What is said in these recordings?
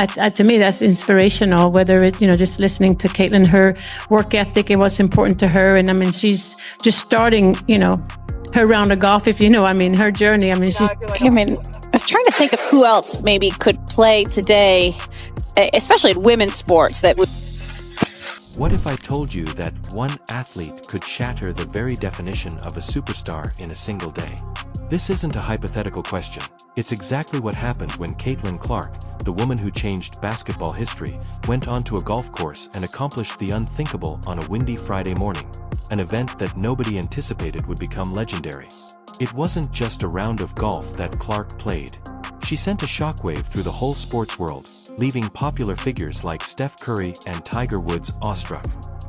to me, that's inspirational, whether it, just listening to Caitlin, her work ethic and what's important to her. And I mean, she's just starting, her round of golf, if her journey. I mean, I was trying to think of who else maybe could play today, especially in women's sports that would. What if I told you that one athlete could shatter the very definition of a superstar in a single day? This isn't a hypothetical question. It's exactly what happened when Caitlin Clark, the woman who changed basketball history, went onto a golf course and accomplished the unthinkable on a windy Friday morning, an event that nobody anticipated would become legendary. It wasn't just a round of golf that Clark played. She sent a shockwave through the whole sports world, leaving popular figures like Steph Curry and Tiger Woods awestruck.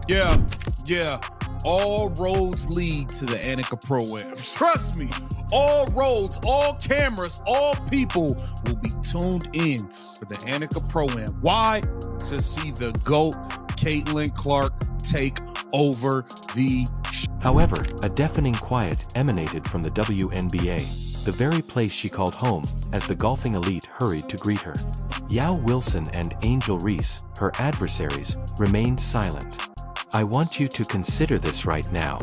Yeah. All roads lead to the Annika Pro-Am. Trust me, all roads, all cameras, all people will be tuned in for the Annika Pro-Am. Why? To see the GOAT, Caitlin Clark, take over the However, a deafening quiet emanated from the WNBA, the very place she called home, as the golfing elite hurried to greet her. Yao Wilson and Angel Reese, her adversaries, remained silent. I want you to consider this right now.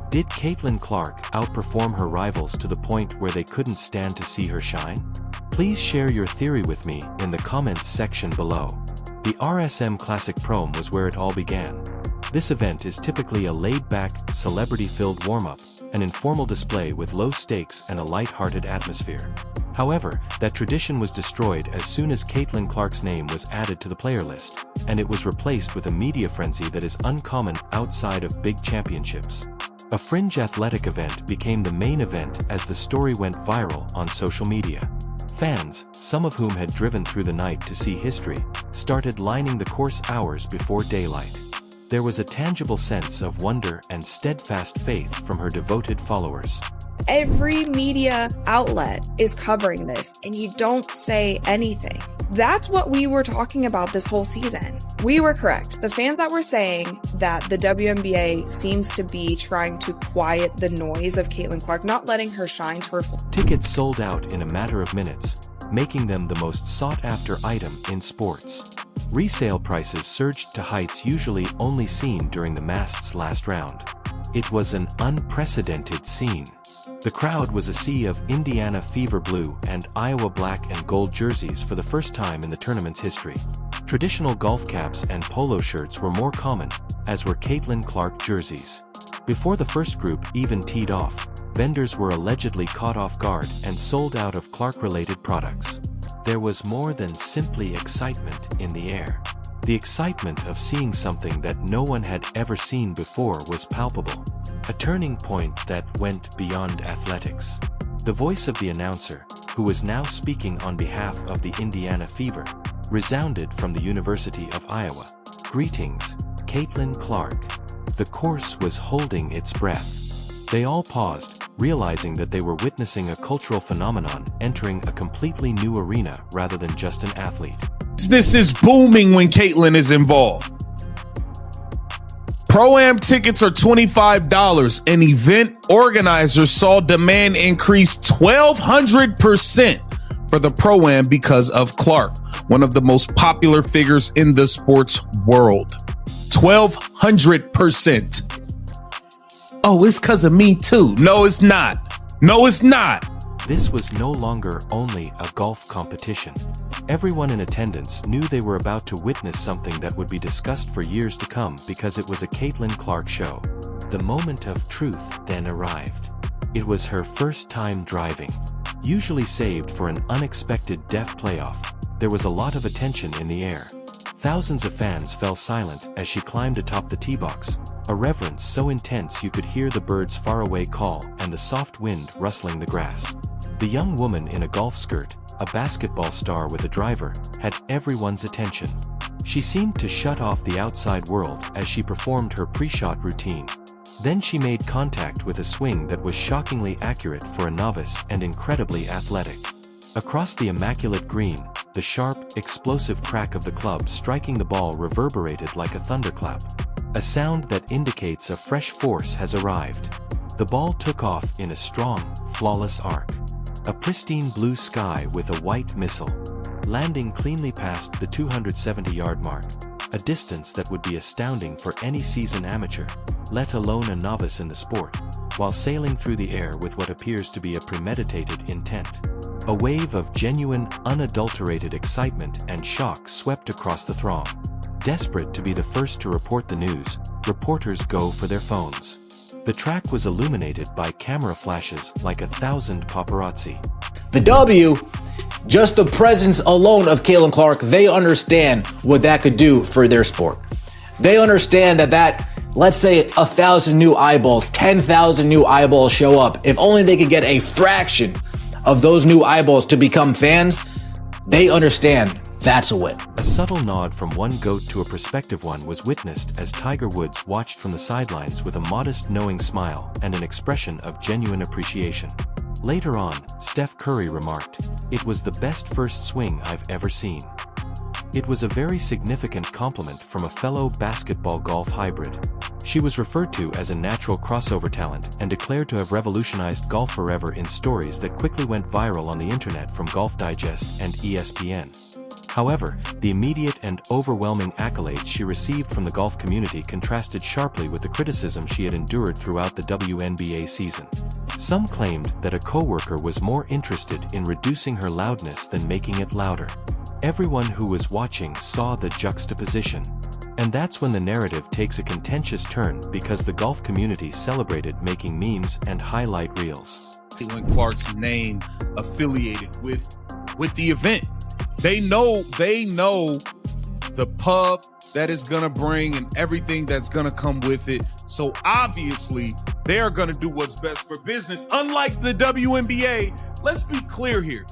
Did Caitlin Clark outperform her rivals to the point where they couldn't stand to see her shine? Please share your theory with me in the comments section below. The RSM Classic Prom was where it all began. This event is typically a laid-back, celebrity-filled warm-up, an informal display with low stakes and a light-hearted atmosphere. However, that tradition was destroyed as soon as Caitlin Clark's name was added to the player list, and it was replaced with a media frenzy that is uncommon outside of big championships. A fringe athletic event became the main event as the story went viral on social media. Fans, some of whom had driven through the night to see history, started lining the course hours before daylight. There was a tangible sense of wonder and steadfast faith from her devoted followers. Every media outlet is covering this, and you don't say anything. That's what we were talking about this whole season. We were correct. The fans that were saying that the WNBA seems to be trying to quiet the noise of Caitlin Clark, not letting her shine to her full. Tickets sold out in a matter of minutes, making them the most sought-after item in sports. Resale prices surged to heights usually only seen during the Mast's last round. It was an unprecedented scene. The crowd was a sea of Indiana Fever blue and Iowa black and gold jerseys for the first time in the tournament's history. Traditional golf caps and polo shirts were more common, as were Caitlin Clark jerseys. Before the first group even teed off, vendors were allegedly caught off guard and sold out of Clark-related products. There was more than simply excitement in the air. The excitement of seeing something that no one had ever seen before was palpable, a turning point that went beyond athletics. The voice of the announcer, who was now speaking on behalf of the Indiana Fever, resounded from the University of Iowa. Greetings, Caitlin Clark. The course was holding its breath. They all paused, realizing that they were witnessing a cultural phenomenon entering a completely new arena rather than just an athlete. This is booming when Caitlin is involved. Pro-Am tickets are $25, and event organizers saw demand increase 1,200% for the Pro-Am because of Clark, one of the most popular figures in the sports world. 1,200%. Oh, it's because of me too. No, it's not. No, it's not. This was no longer only a golf competition. Everyone in attendance knew they were about to witness something that would be discussed for years to come because it was a Caitlin Clark show. The moment of truth then arrived. It was her first time driving. Usually saved for an unexpected deaf playoff, there was a lot of attention in the air. Thousands of fans fell silent as she climbed atop the tee box, a reverence so intense you could hear the birds far away call and the soft wind rustling the grass. The young woman in a golf skirt, a basketball star with a driver, had everyone's attention. She seemed to shut off the outside world as she performed her pre-shot routine. Then she made contact with a swing that was shockingly accurate for a novice and incredibly athletic. Across the immaculate green, the sharp, explosive crack of the club striking the ball reverberated like a thunderclap, a sound that indicates a fresh force has arrived. The ball took off in a strong, flawless arc. A pristine blue sky with a white missile. landing cleanly past the 270-yard mark, a distance that would be astounding for any seasoned amateur, let alone a novice in the sport, while sailing through the air with what appears to be a premeditated intent. A wave of genuine, unadulterated excitement and shock swept across the throng. Desperate to be the first to report the news, reporters go for their phones. The track was illuminated by camera flashes like 1,000 paparazzi. The W, just the presence alone of Caitlin Clark, they understand what that could do for their sport. They understand that, let's say 1,000 new eyeballs, 10,000 new eyeballs show up. If only they could get a fraction of those new eyeballs to become fans, they understand that's a win. A subtle nod from one GOAT to a prospective one was witnessed as Tiger Woods watched from the sidelines with a modest, knowing smile and an expression of genuine appreciation. Later on, Steph Curry remarked, "It was the best first swing I've ever seen." It was a very significant compliment from a fellow basketball golf hybrid. She was referred to as a natural crossover talent and declared to have revolutionized golf forever in stories that quickly went viral on the internet from Golf Digest and ESPN. However, the immediate and overwhelming accolades she received from the golf community contrasted sharply with the criticism she had endured throughout the WNBA season. Some claimed that a coworker was more interested in reducing her loudness than making it louder. Everyone who was watching saw the juxtaposition. And that's when the narrative takes a contentious turn because the golf community celebrated making memes and highlight reels. Caitlin Clark's name affiliated with the event. They know the pub that it's gonna bring and everything that's gonna come with it. So obviously they're gonna do what's best for business. Unlike the WNBA, let's be clear here.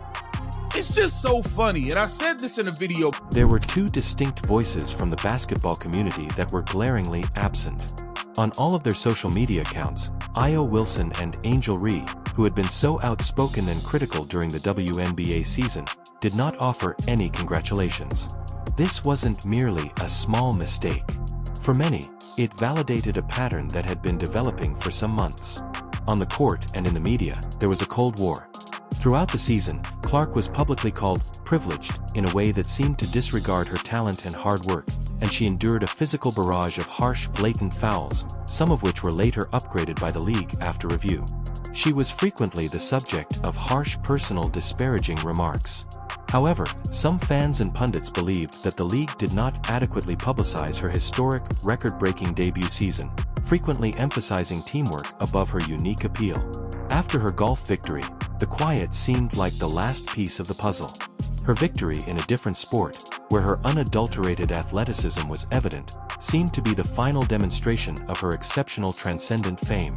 It's just so funny, and I said this in a video. There were two distinct voices from the basketball community that were glaringly absent. On all of their social media accounts, Io Wilson and Angel Ree, who had been so outspoken and critical during the WNBA season, did not offer any congratulations. This wasn't merely a small mistake. For many, it validated a pattern that had been developing for some months. On the court and in the media, there was a Cold War. Throughout the season, Clark was publicly called privileged in a way that seemed to disregard her talent and hard work, and she endured a physical barrage of harsh, blatant fouls, some of which were later upgraded by the league after review. She was frequently the subject of harsh personal disparaging remarks. However, some fans and pundits believed that the league did not adequately publicize her historic, record-breaking debut season, frequently emphasizing teamwork above her unique appeal. After her golf victory, the quiet seemed like the last piece of the puzzle. Her victory in a different sport, where her unadulterated athleticism was evident, seemed to be the final demonstration of her exceptional transcendent fame.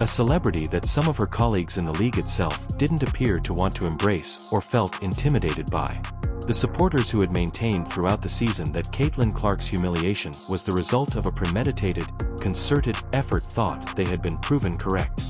A celebrity that some of her colleagues in the league itself didn't appear to want to embrace or felt intimidated by. The supporters who had maintained throughout the season that Caitlin Clark's humiliation was the result of a premeditated, concerted effort thought they had been proven correct.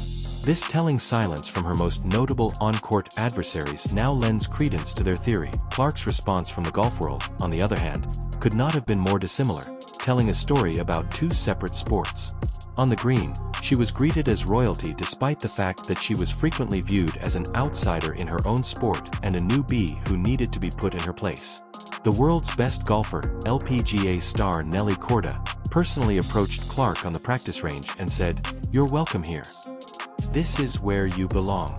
This telling silence from her most notable on-court adversaries now lends credence to their theory. Clark's response from the golf world, on the other hand, could not have been more dissimilar, telling a story about two separate sports. On the green, she was greeted as royalty despite the fact that she was frequently viewed as an outsider in her own sport and a newbie who needed to be put in her place. The world's best golfer, LPGA star Nelly Korda, personally approached Clark on the practice range and said, "You're welcome here. This is where you belong."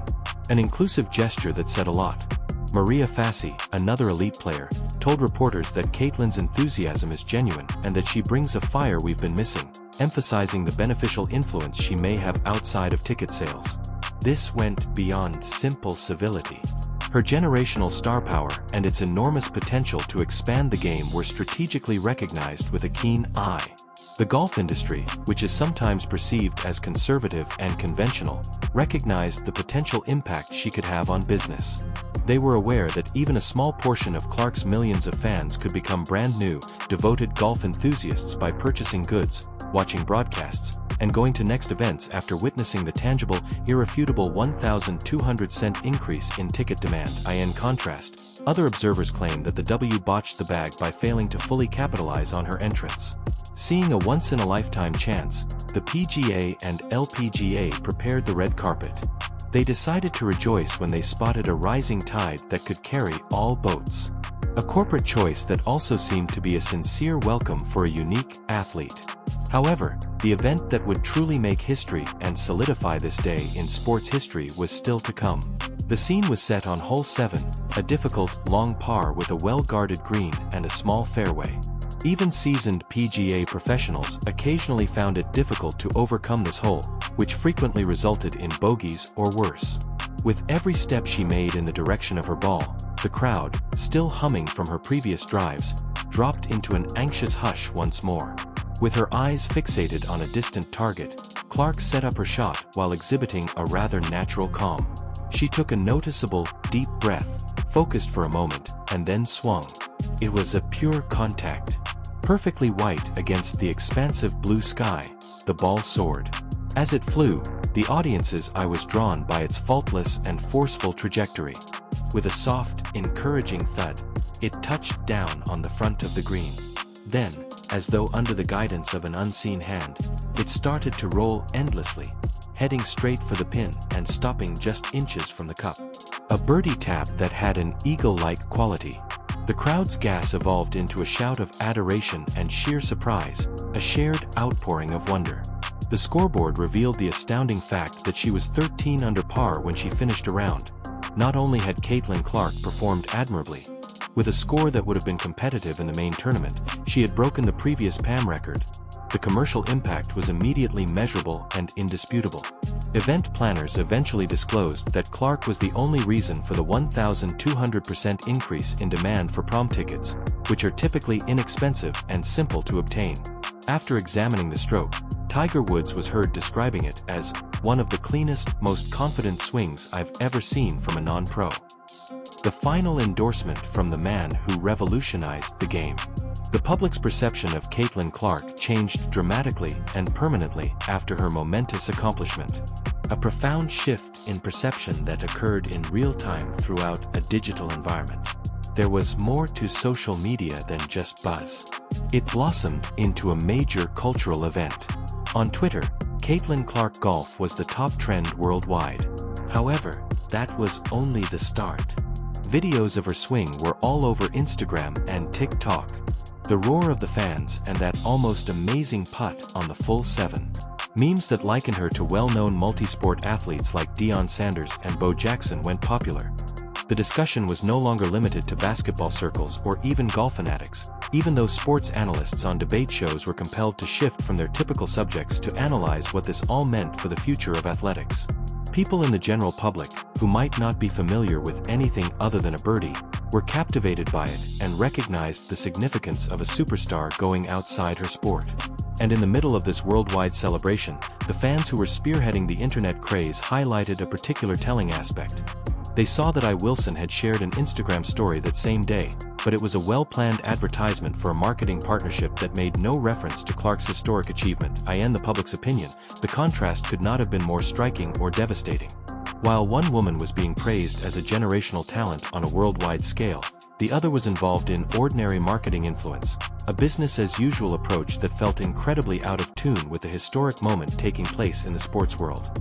An inclusive gesture that said a lot. Maria Fassi, another elite player, told reporters that Caitlin's enthusiasm is genuine and that she brings a fire we've been missing, emphasizing the beneficial influence she may have outside of ticket sales. This went beyond simple civility. Her generational star power and its enormous potential to expand the game were strategically recognized with a keen eye. The golf industry, which is sometimes perceived as conservative and conventional, recognized the potential impact she could have on business. They were aware that even a small portion of Clark's millions of fans could become brand new, devoted golf enthusiasts by purchasing goods, watching broadcasts, and going to next events after witnessing the tangible, irrefutable 1,200% increase in ticket demand. In contrast, other observers claim that the W botched the bag by failing to fully capitalize on her entrance. Seeing a once-in-a-lifetime chance, the PGA and LPGA prepared the red carpet. They decided to rejoice when they spotted a rising tide that could carry all boats. A corporate choice that also seemed to be a sincere welcome for a unique athlete. However, the event that would truly make history and solidify this day in sports history was still to come. The scene was set on hole 7, a difficult, long par with a well-guarded green and a small fairway. Even seasoned PGA professionals occasionally found it difficult to overcome this hole, which frequently resulted in bogeys or worse. With every step she made in the direction of her ball, the crowd, still humming from her previous drives, dropped into an anxious hush once more. With her eyes fixated on a distant target, Clark set up her shot while exhibiting a rather natural calm. She took a noticeable, deep breath, focused for a moment, and then swung. It was a pure contact. Perfectly white against the expansive blue sky, the ball soared. As it flew, the audience's eye was drawn by its faultless and forceful trajectory. With a soft, encouraging thud, it touched down on the front of the green. Then, as though under the guidance of an unseen hand, it started to roll endlessly, heading straight for the pin and stopping just inches from the cup. A birdie tap that had an eagle-like quality. The crowd's gas evolved into a shout of adoration and sheer surprise, a shared outpouring of wonder. The scoreboard revealed the astounding fact that she was 13 under par when she finished a round. Not only had Caitlin Clark performed admirably, with a score that would have been competitive in the main tournament, she had broken the previous PAM record. The commercial impact was immediately measurable and indisputable. Event planners eventually disclosed that Clark was the only reason for the 1,200% increase in demand for prom tickets, which are typically inexpensive and simple to obtain. After examining the stroke, Tiger Woods was heard describing it as one of the cleanest, most confident swings I've ever seen from a non-pro. The final endorsement from the man who revolutionized the game. The public's perception of Caitlin Clark changed dramatically and permanently after her momentous accomplishment. A profound shift in perception that occurred in real time throughout a digital environment. There was more to social media than just buzz. It blossomed into a major cultural event. On Twitter, Caitlin Clark Golf was the top trend worldwide. However, that was only the start. Videos of her swing were all over Instagram and TikTok. The roar of the fans and that almost amazing putt on the full 7. Memes that likened her to well-known multi-sport athletes like Deion Sanders and Bo Jackson went popular. The discussion was no longer limited to basketball circles or even golf fanatics, even though sports analysts on debate shows were compelled to shift from their typical subjects to analyze what this all meant for the future of athletics. People in the general public, who might not be familiar with anything other than a birdie, were captivated by it and recognized the significance of a superstar going outside her sport. And in the middle of this worldwide celebration, the fans who were spearheading the internet craze highlighted a particular telling aspect. They saw that I. Wilson had shared an Instagram story that same day, but it was a well-planned advertisement for a marketing partnership that made no reference to Clark's historic achievement. In the public's opinion, the contrast could not have been more striking or devastating. While one woman was being praised as a generational talent on a worldwide scale, the other was involved in ordinary marketing influence, a business-as-usual approach that felt incredibly out of tune with the historic moment taking place in the sports world.